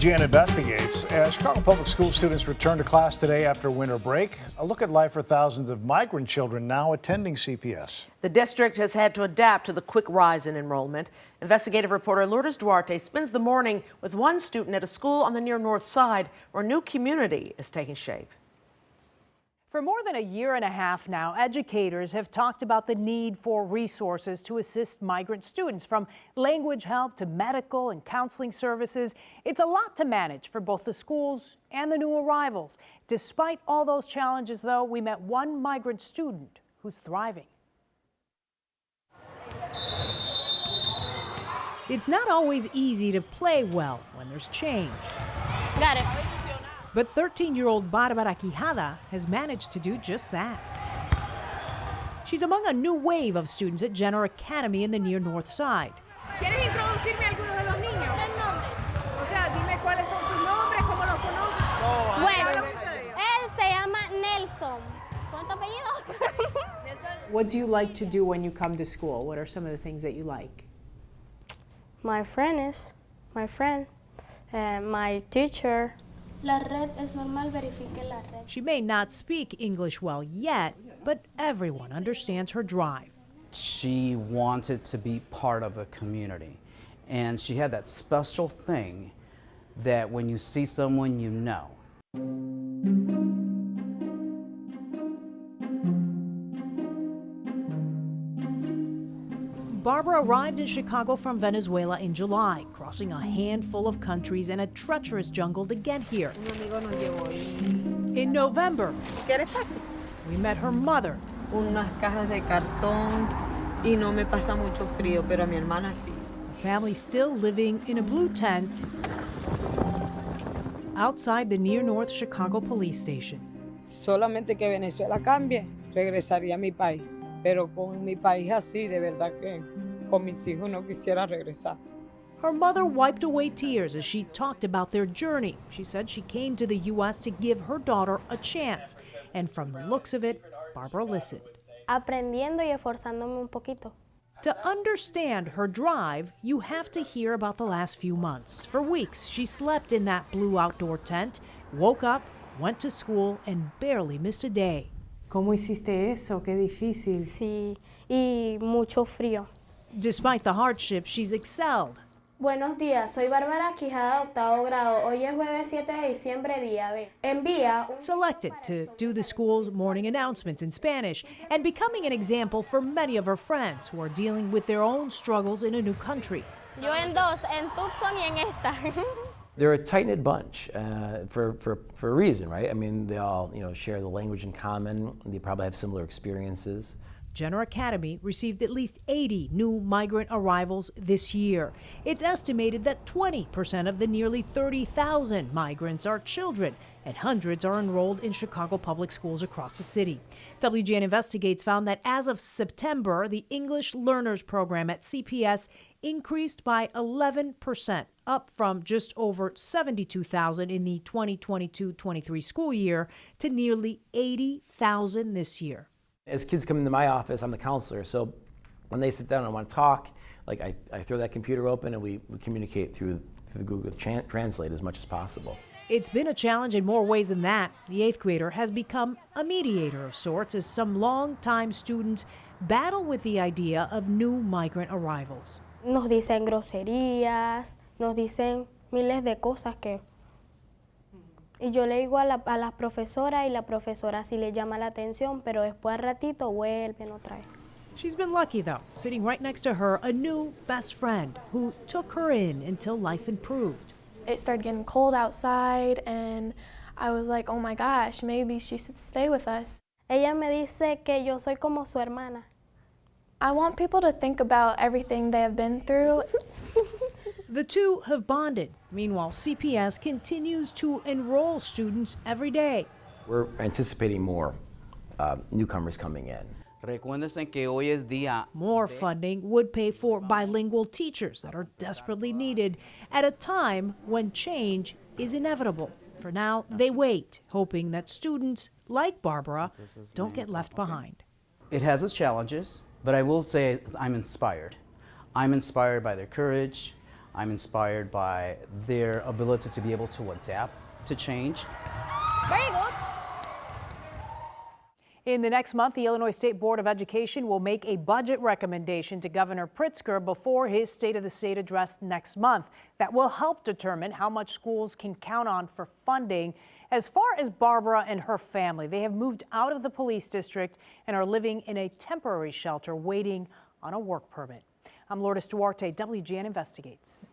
WGN investigates. As Chicago Public School students return to class today after winter break, a look at life for thousands of migrant children now attending CPS. The district has had to adapt to the quick rise in enrollment. Investigative reporter Lourdes Duarte spends the morning with one student at a school on the near north side where a new community is taking shape. For more than a year and a half now, educators have talked about the need for resources to assist migrant students, from language help to medical and counseling services. It's a lot to manage for both the schools and the new arrivals. Despite all those challenges, though, we met one migrant student who's thriving. It's not always easy to play well when there's change. Got it. But 13-year-old Barbara Quijada has managed to do just that. She's among a new wave of students at Jenner Academy in the near north side. ¿Quieres introducirme a alguno de los niños? El nombre. O sea, dime cuáles son sus nombres, cómo los conoces. Bueno, él se llama Nelson. ¿Cuánto apellido? What do you like to do when you come to school? What are some of the things that you like? My friend, my teacher. La red es normal, verifique la red. She may not speak English well yet, but everyone understands her drive. She wanted to be part of a community, and she had that special thing that when you see someone you know. Barbara arrived in Chicago from Venezuela in July, crossing a handful of countries and a treacherous jungle to get here. In November, we met her mother. Unas cajas de cartón y no me pasa mucho frío, pero a mi hermana sí. The family still living in a blue tent outside the near North Chicago police station. Solamente que Venezuela cambie, regresaría a mi país. Pero con mi país así, de verdad que con mis hijos no quisiera regresar. Her mother wiped away tears as she talked about their journey. She said she came to the U.S. to give her daughter a chance. And from the looks of it, Barbara listened. Aprendiendo y esforzándome un poquito. To understand her drive, you have to hear about the last few months. For weeks, she slept in that blue outdoor tent, woke up, went to school, and barely missed a day. ¿Cómo hiciste eso? Qué difícil. Sí, y mucho frío. Despite the hardship, she's excelled. Buenos días, soy Bárbara Quijada, octavo grado. Hoy es jueves 7 de diciembre, día B. Envía. Selected to do the school's morning announcements in Spanish and becoming an example for many of her friends who are dealing with their own struggles in a new country. Yo en dos, en Tucson y en esta. They're a tight-knit bunch for a reason, right? I mean, they all share the language in common. They probably have similar experiences. Jenner Academy received at least 80 new migrant arrivals this year. It's estimated that 20% of the nearly 30,000 migrants are children, and hundreds are enrolled in Chicago public schools across the city. WGN Investigates found that as of September, the English Learners Program at CPS increased by 11%, up from just over 72,000 in the 2022-23 school year to nearly 80,000 this year. As kids come into my office, I'm the counselor, so when they sit down and want to talk, like I throw that computer open and we communicate through Google Translate as much as possible. It's been a challenge in more ways than that. The 8th grader has become a mediator of sorts as some longtime students battle with the idea of new migrant arrivals. Nos dicen groserías, nos dicen miles de cosas que... Y yo le digo a la profesora y la profesora sí le llama la atención, pero después al ratito vuelven otra vez. She's been lucky, though, sitting right next to her, a new best friend who took her in until life improved. It started getting cold outside, and I was like, oh my gosh, maybe she should stay with us. Ella me dice que yo soy como su hermana. I want people to think about everything they have been through. The two have bonded. Meanwhile, CPS continues to enroll students every day. We're anticipating more newcomers coming in. Recuérdense que hoy es día. More funding would pay for bilingual teachers that are desperately needed at a time when change is inevitable. For now, they wait, hoping that students like Barbara don't get left behind. It has its challenges, but I will say I'm inspired. I'm inspired by their courage. I'm inspired by their ability to be able to adapt to change. Very good. In the next month, the Illinois State Board of Education will make a budget recommendation to Governor Pritzker before his State of the State address next month. That will help determine how much schools can count on for funding. As far as Barbara and her family, they have moved out of the police district and are living in a temporary shelter waiting on a work permit. I'm Lourdes Duarte, WGN Investigates.